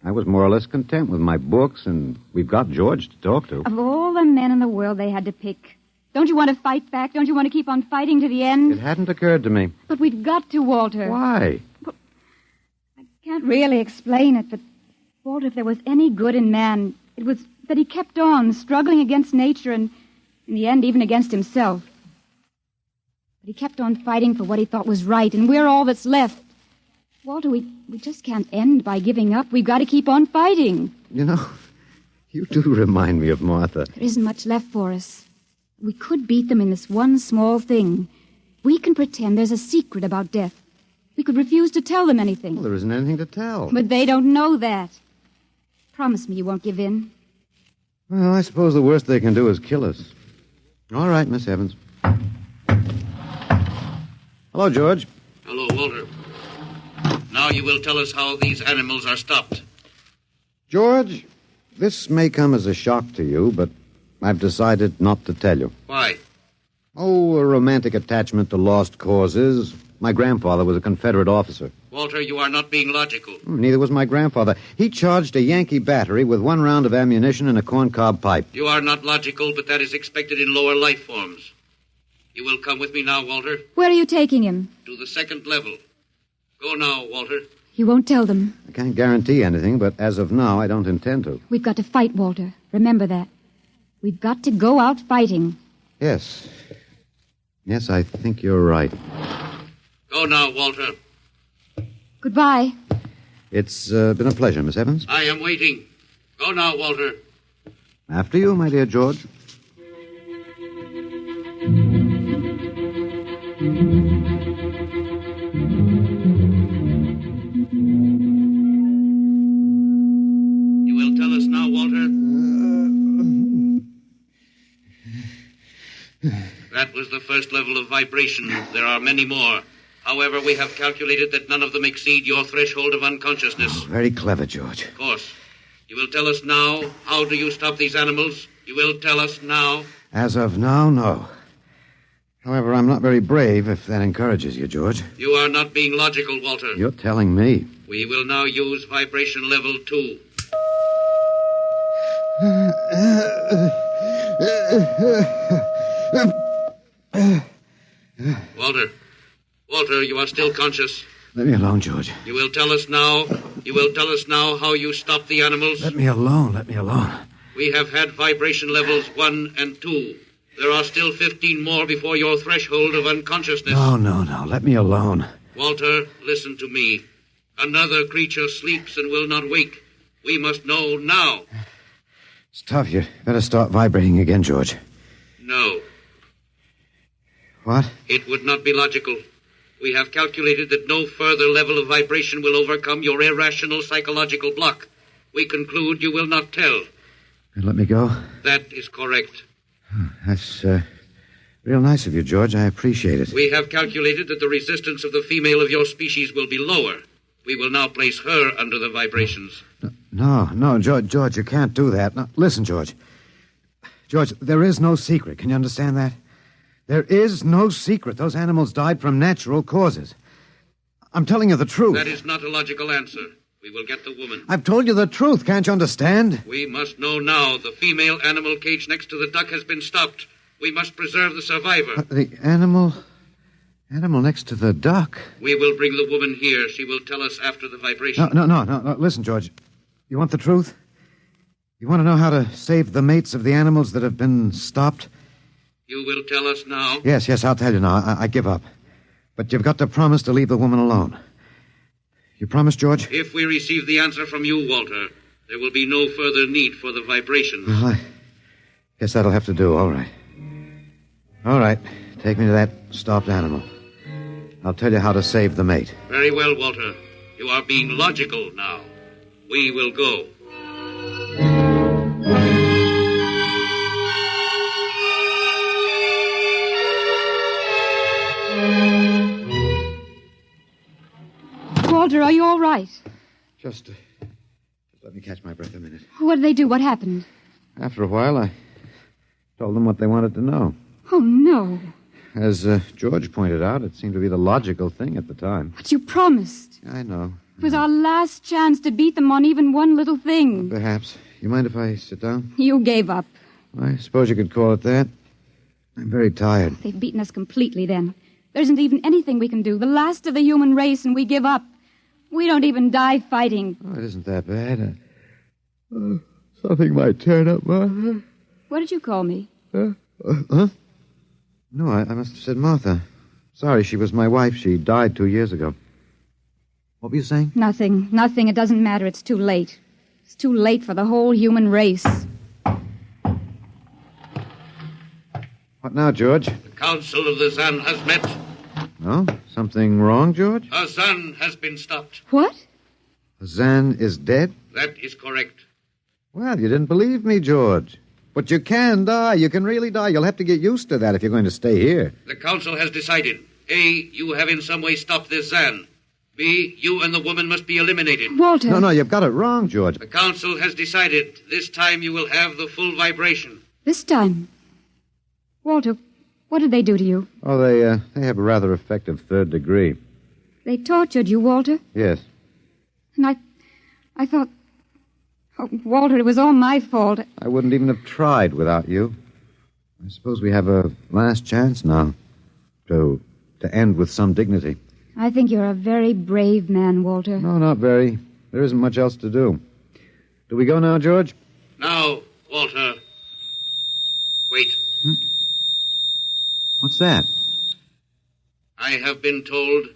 I was more or less content with my books, and we've got George to talk to. Of all the men in the world they had to pick, don't you want to fight back? Don't you want to keep on fighting to the end? It hadn't occurred to me. But we've got to, Walter. Why? Well, I can't really explain it, but, Walter, if there was any good in man, it was that he kept on struggling against nature and, in the end, even against himself. But he kept on fighting for what he thought was right, and we're all that's left. Walter, we just can't end by giving up. We've got to keep on fighting. You know, you do remind me of Martha. There isn't much left for us. We could beat them in this one small thing. We can pretend there's a secret about death. We could refuse to tell them anything. Well, there isn't anything to tell. But they don't know that. Promise me you won't give in. Well, I suppose the worst they can do is kill us. All right, Miss Evans. Hello, George. Hello, Walter. Now you will tell us how these animals are stopped. George, this may come as a shock to you, but I've decided not to tell you. Why? Oh, a romantic attachment to lost causes. My grandfather was a Confederate officer. Walter, you are not being logical. Neither was my grandfather. He charged a Yankee battery with 1 round of ammunition and a corncob pipe. You are not logical, but that is expected in lower life forms. You will come with me now, Walter. Where are you taking him? To the 2nd level. Go now, Walter. You won't tell them. I can't guarantee anything, but as of now, I don't intend to. We've got to fight, Walter. Remember that. We've got to go out fighting. Yes. Yes, I think you're right. Go now, Walter. Goodbye. It's been a pleasure, Miss Evans. I am waiting. Go now, Walter. After you, my dear George. You will tell us now, Walter? That was the 1st level of vibration. There are many more. However, we have calculated that none of them exceed your threshold of unconsciousness. Very clever, George. Of course. You will tell us now, how do you stop these animals? You will tell us now? As of now, no. However, I'm not very brave, if that encourages you, George. You are not being logical, Walter. You're telling me. We will now use vibration level 2. Walter, you are still conscious. Let me alone, George. You will tell us now how you stop the animals? Let me alone. We have had vibration levels 1 and 2. There are still 15 more before your threshold of unconsciousness. No. Let me alone. Walter, listen to me. Another creature sleeps and will not wake. We must know now. It's tough. You better start vibrating again, George. No. What? It would not be logical. We have calculated that no further level of vibration will overcome your irrational psychological block. We conclude you will not tell. And let me go? That is correct. That's real nice of you, George. I appreciate it. We have calculated that the resistance of the female of your species will be lower. We will now place her under the vibrations. No, George, you can't do that. No, listen, George. George, there is no secret. Can you understand that? There is no secret. Those animals died from natural causes. I'm telling you the truth. That is not a logical answer. We will get the woman. I've told you the truth. Can't you understand? We must know now. The female animal cage next to the duck has been stopped. We must preserve the survivor. The animal next to the duck? We will bring the woman here. She will tell us after the vibration. No. Listen, George. You want the truth? You want to know how to save the mates of the animals that have been stopped? You will tell us now? Yes, I'll tell you now. I give up. But you've got to promise to leave the woman alone. You promise, George? If we receive the answer from you, Walter, there will be no further need for the vibrations. Well, I guess that'll have to do. All right. Take me to that stopped animal. I'll tell you how to save the mate. Very well, Walter. You are being logical now. We will go. Walter, are you all right? Just let me catch my breath a minute. What did they do? What happened? After a while, I told them what they wanted to know. Oh, no. As George pointed out, it seemed to be the logical thing at the time. But you promised. I know. It was our last chance to beat them on even one little thing. Perhaps. You mind if I sit down? You gave up. I suppose you could call it that. I'm very tired. They've beaten us completely then. There isn't even anything we can do. The last of the human race, and we give up. We don't even die fighting. Oh, it isn't that bad. Something might turn up, Martha. What did you call me? Huh? No, I must have said Martha. Sorry, she was my wife. She died 2 years ago. What were you saying? Nothing. It doesn't matter. It's too late. It's too late for the whole human race. What now, George? The Council of the Zan has met. No? Something wrong, George? A Zan has been stopped. What? Zan is dead? That is correct. Well, you didn't believe me, George. But you can die. You can really die. You'll have to get used to that if you're going to stay here. The Council has decided. A, you have in some way stopped this Zan. B, you and the woman must be eliminated. Walter. No, you've got it wrong, George. The Council has decided. This time you will have the full vibration. This time? Walter, What did they do to you? Oh, they have a rather effective third degree. They tortured you, Walter? Yes. And I thought... Oh, Walter, it was all my fault. I wouldn't even have tried without you. I suppose we have a last chance now to end with some dignity. I think you're a very brave man, Walter. No, not very. There isn't much else to do. Do we go now, George? Now, Walter. Wait. What's that? I have been told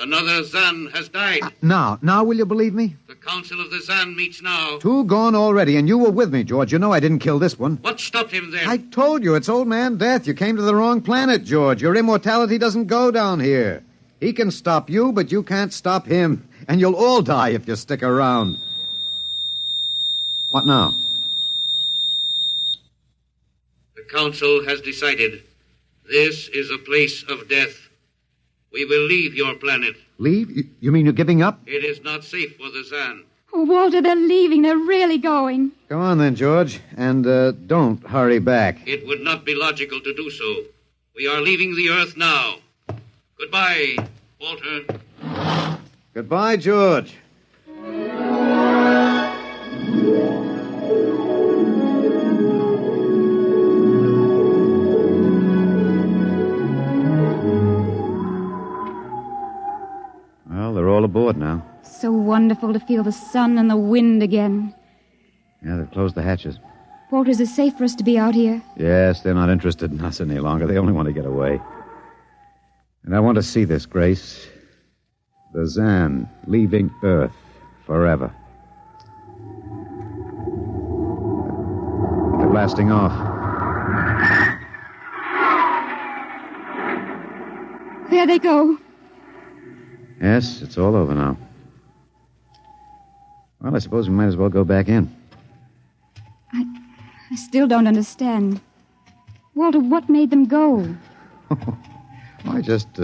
another Zan has died. Now will you believe me? The Council of the Zan meets now. 2 gone already, and you were with me, George. You know I didn't kill this one. What stopped him then? I told you, it's Old Man Death. You came to the wrong planet, George. Your immortality doesn't go down here. He can stop you, but you can't stop him. And you'll all die if you stick around. What now? The Council has decided this is a place of death. We will leave your planet. Leave? You mean you're giving up? It is not safe for the Zan. Oh, Walter, they're leaving. They're really going. Come on then, George, and don't hurry back. It would not be logical to do so. We are leaving the Earth now. Goodbye, Walter. Goodbye, George. Well, they're all aboard now. So wonderful to feel the sun and the wind again. Yeah, they've closed the hatches. Walter, is it safe for us to be out here? Yes, they're not interested in us any longer. They only want to get away. And I want to see this, Grace. The Zan leaving Earth forever. They're blasting off. There they go. Yes, it's all over now. Well, I suppose we might as well go back in. I still don't understand. Walter, what made them go? I just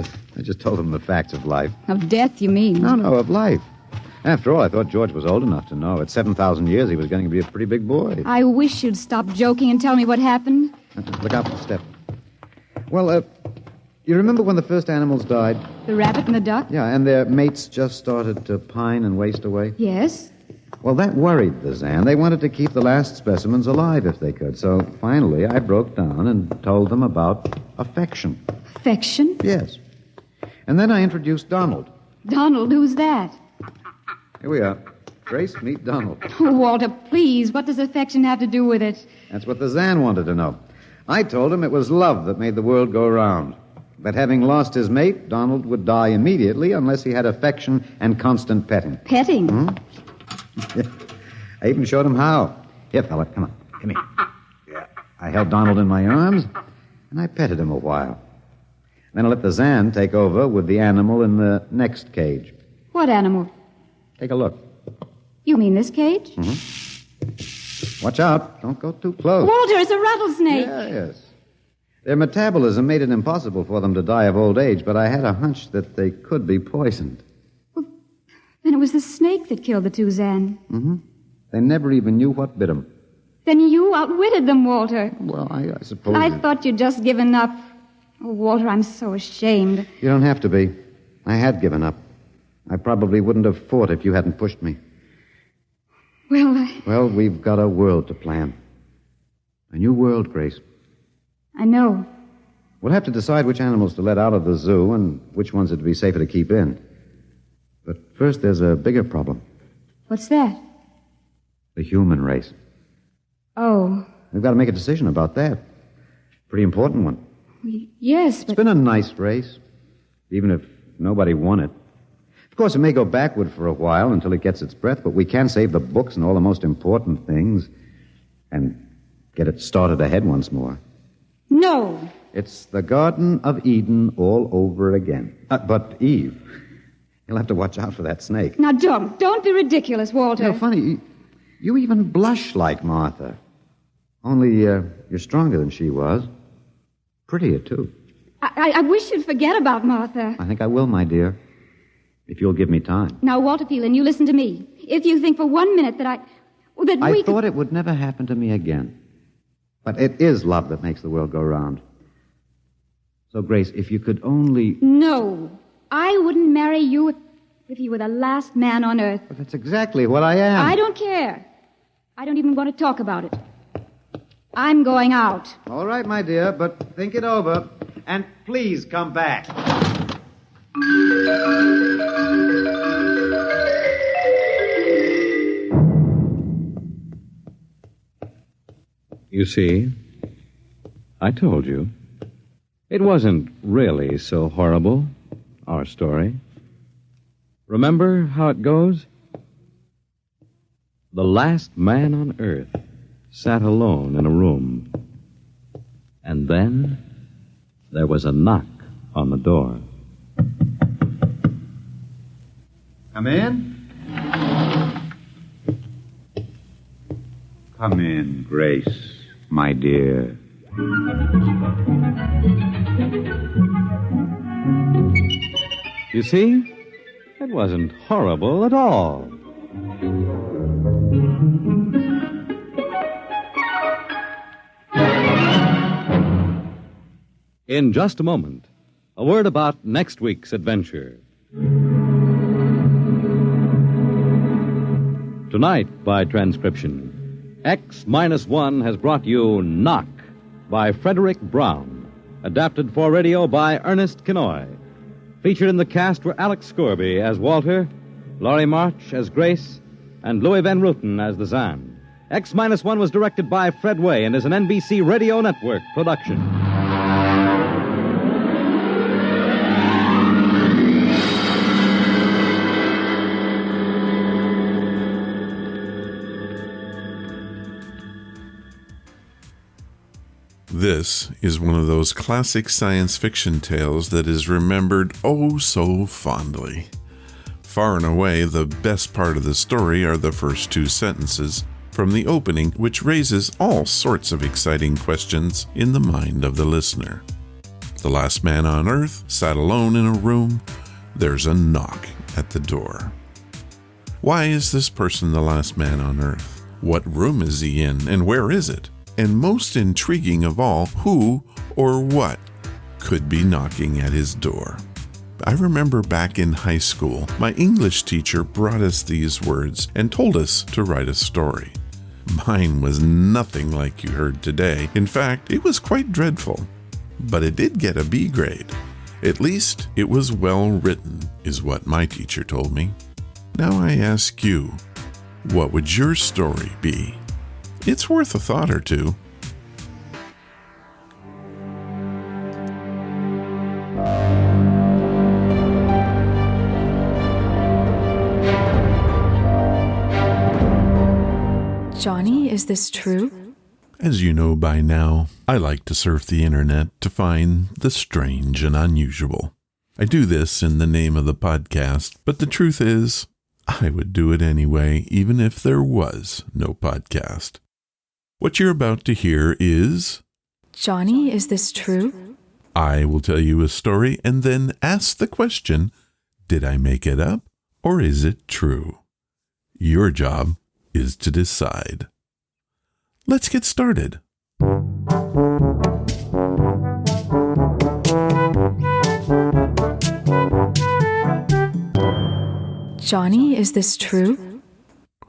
told them the facts of life. Of death, you mean? No, of life. After all, I thought George was old enough to know. At 7,000 years, he was going to be a pretty big boy. I wish you'd stop joking and tell me what happened. Look out for the step. Well, you remember when the first animals died? The rabbit and the duck? Yeah, and their mates just started to pine and waste away? Yes. Well, that worried the Zan. They wanted to keep the last specimens alive if they could. So finally, I broke down and told them about affection. Affection? Yes. And then I introduced Donald. Donald? Who's that? Here we are. Grace, meet Donald. Oh, Walter, please. What does affection have to do with it? That's what the Zan wanted to know. I told him it was love that made the world go round. That having lost his mate, Donald would die immediately unless he had affection and constant petting. Petting? Hmm? I even showed him how. Here, fella, come on. Come here. Yeah. I held Donald in my arms, and I petted him a while. Then I let the Zan take over with the animal in the next cage. What animal? Take a look. You mean this cage? Mm-hmm. Watch out. Don't go too close. Walter, it's a rattlesnake. Yes. Their metabolism made it impossible for them to die of old age, but I had a hunch that they could be poisoned. Well, then it was the snake that killed the 2 Zan. Mm-hmm. They never even knew what bit them. Then you outwitted them, Walter. Well, I suppose... I thought you'd just given up. Oh, Walter, I'm so ashamed. You don't have to be. I had given up. I probably wouldn't have fought if you hadn't pushed me. Well, we've got a world to plan. A new world, Grace. I know. We'll have to decide which animals to let out of the zoo and which ones it'd be safer to keep in. But first, there's a bigger problem. What's that? The human race. Oh. We've got to make a decision about that. Pretty important one. Yes, It's been a nice race, even if nobody won it. Of course, it may go backward for a while until it gets its breath, but we can save the books and all the most important things and get it started ahead once more. No. It's the Garden of Eden all over again. But Eve, you'll have to watch out for that snake. Now, don't be ridiculous, Walter. You know, funny, you even blush like Martha. Only you're stronger than she was. Prettier, too. I wish you'd forget about Martha. I think I will, my dear, if you'll give me time. Now, Walter Phelan, you listen to me. If you think for 1 minute that I thought it would never happen to me again. But it is love that makes the world go round. So, Grace, if you could only... No, I wouldn't marry you if you were the last man on earth. But that's exactly what I am. I don't care. I don't even want to talk about it. I'm going out. All right, my dear, but think it over. And please come back. You see, I told you. It wasn't really so horrible, our story. Remember how it goes? The last man on earth sat alone in a room. And then there was a knock on the door. Come in. Come in, Grace, my dear. You see, it wasn't horrible at all. In just a moment, a word about next week's adventure. Tonight, by transcription, X-1 has brought you Knock by Fredric Brown, adapted for radio by Ernest Kinoy. Featured in the cast were Alex Scorby as Walter, Laurie March as Grace, and Louis Van Ruten as the Zan. X-1 was directed by Fred Way and is an NBC Radio Network production. This is one of those classic science fiction tales that is remembered oh so fondly. Far and away, the best part of the story are the first two sentences from the opening, which raises all sorts of exciting questions in the mind of the listener. The last man on earth sat alone in a room. There's a knock at the door. Why is this person the last man on earth? What room is he in, and where is it? And most intriguing of all, who or what could be knocking at his door? I remember back in high school, my English teacher brought us these words and told us to write a story. Mine was nothing like you heard today. In fact, it was quite dreadful. But it did get a B grade. At least it was well written, is what my teacher told me. Now I ask you, what would your story be? It's worth a thought or two. Johnny, is this true? As you know by now, I like to surf the internet to find the strange and unusual. I do this in the name of the podcast, but the truth is, I would do it anyway, even if there was no podcast. What you're about to hear is... Johnny, is this true? I will tell you a story and then ask the question, did I make it up or is it true? Your job is to decide. Let's get started. Johnny, is this true?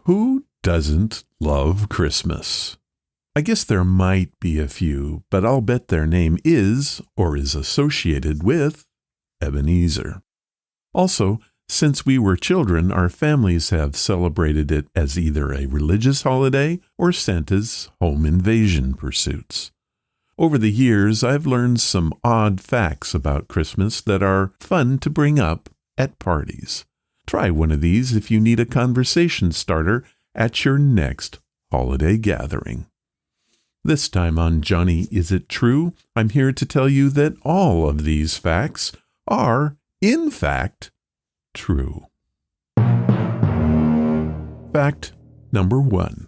Who doesn't love Christmas? I guess there might be a few, but I'll bet their name is or is associated with Ebenezer. Also, since we were children, our families have celebrated it as either a religious holiday or Santa's home invasion pursuits. Over the years, I've learned some odd facts about Christmas that are fun to bring up at parties. Try one of these if you need a conversation starter at your next holiday gathering. This time on Johnny, Is It True? I'm here to tell you that all of these facts are, in fact, true. Fact number 1.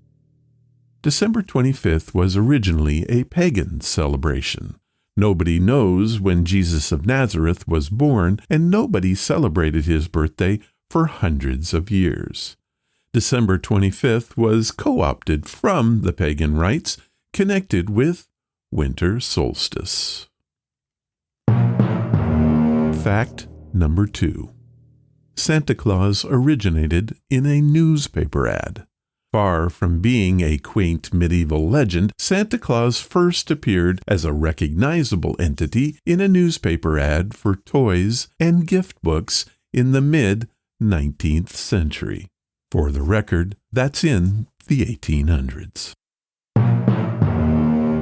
December 25th was originally a pagan celebration. Nobody knows when Jesus of Nazareth was born, and nobody celebrated his birthday for hundreds of years. December 25th was co-opted from the pagan rites connected with winter solstice. Fact number 2. Santa Claus originated in a newspaper ad. Far from being a quaint medieval legend, Santa Claus first appeared as a recognizable entity in a newspaper ad for toys and gift books in the mid-19th century. For the record, that's in the 1800s.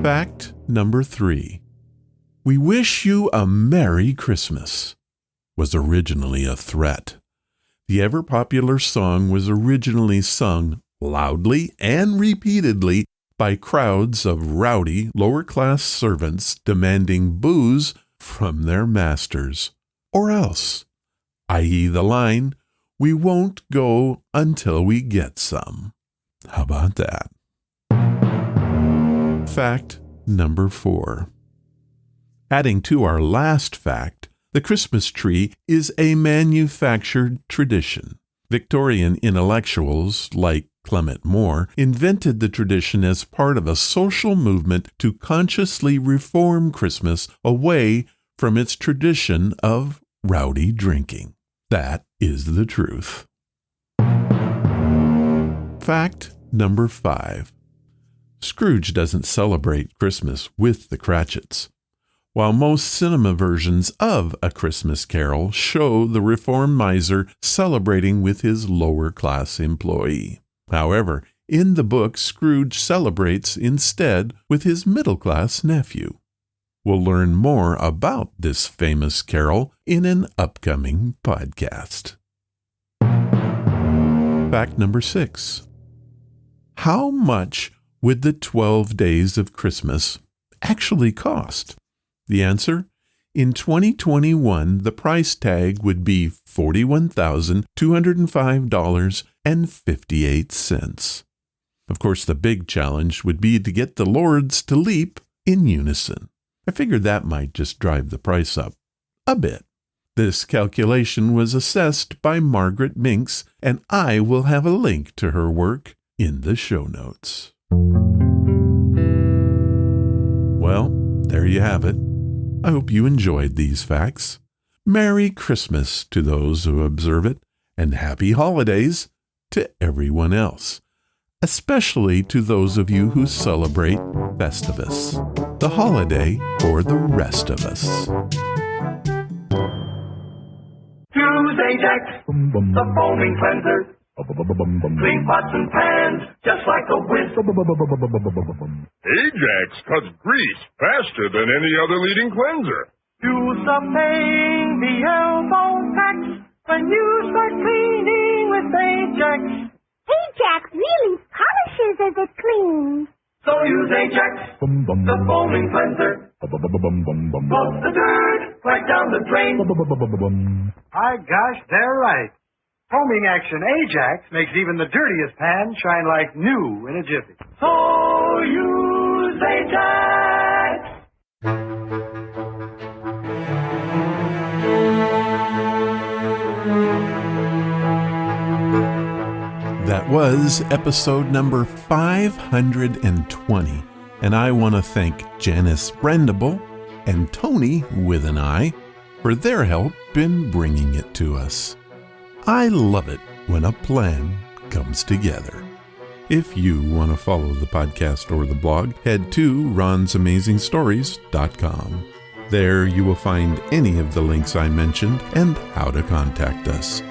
Fact number 3. "We wish you a Merry Christmas" was originally a threat. The ever-popular song was originally sung loudly and repeatedly by crowds of rowdy, lower-class servants demanding booze from their masters. Or else, i.e. the line, "We won't go until we get some." How about that? Fact number 4. Adding to our last fact, the Christmas tree is a manufactured tradition. Victorian intellectuals like Clement Moore invented the tradition as part of a social movement to consciously reform Christmas away from its tradition of rowdy drinking. That is the truth. Fact number 5. Scrooge doesn't celebrate Christmas with the Cratchits. While most cinema versions of A Christmas Carol show the reformed miser celebrating with his lower-class employee. However, in the book, Scrooge celebrates instead with his middle-class nephew. We'll learn more about this famous carol in an upcoming podcast. Fact number 6. How much would the 12 days of Christmas actually cost? The answer? In 2021, the price tag would be $41,205.58. Of course, the big challenge would be to get the lords to leap in unison. I figured that might just drive the price up a bit. This calculation was assessed by Margaret Minks, and I will have a link to her work in the show notes. Well, there you have it. I hope you enjoyed these facts. Merry Christmas to those who observe it, and happy holidays to everyone else, especially to those of you who celebrate Festivus, the holiday for the rest of us. Use Ajax, the foaming cleanser. Clean pots and pans, just like a whiz. Ajax cuts grease faster than any other leading cleanser. Use the paying the elbow tax when you start cleaning with Ajax. Ajax really polishes as it cleans. So use Ajax, the foaming cleanser. Flush the dirt right down the drain. My gosh, they're right. Foaming action Ajax makes even the dirtiest pan shine like new in a jiffy. So use Ajax. That was episode number 520, and I want to thank Janice Brendable and Tony with an I for their help in bringing it to us. I love it when a plan comes together. If you want to follow the podcast or the blog, head to ronsamazingstories.com. There you will find any of the links I mentioned and how to contact us.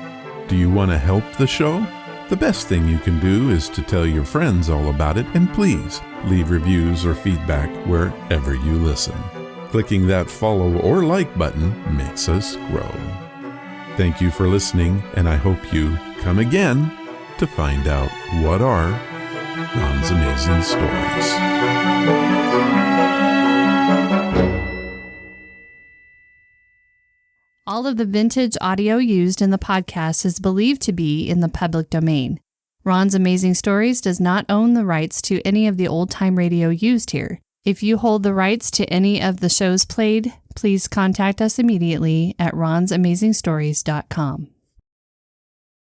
Do you want to help the show? The best thing you can do is to tell your friends all about it, and please leave reviews or feedback wherever you listen. Clicking that follow or like button makes us grow. Thank you for listening, and I hope you come again to find out what are Ron's Amazing Stories. All of the vintage audio used in the podcast is believed to be in the public domain. Ron's Amazing Stories does not own the rights to any of the old-time radio used here. If you hold the rights to any of the shows played, please contact us immediately at ronsamazingstories.com.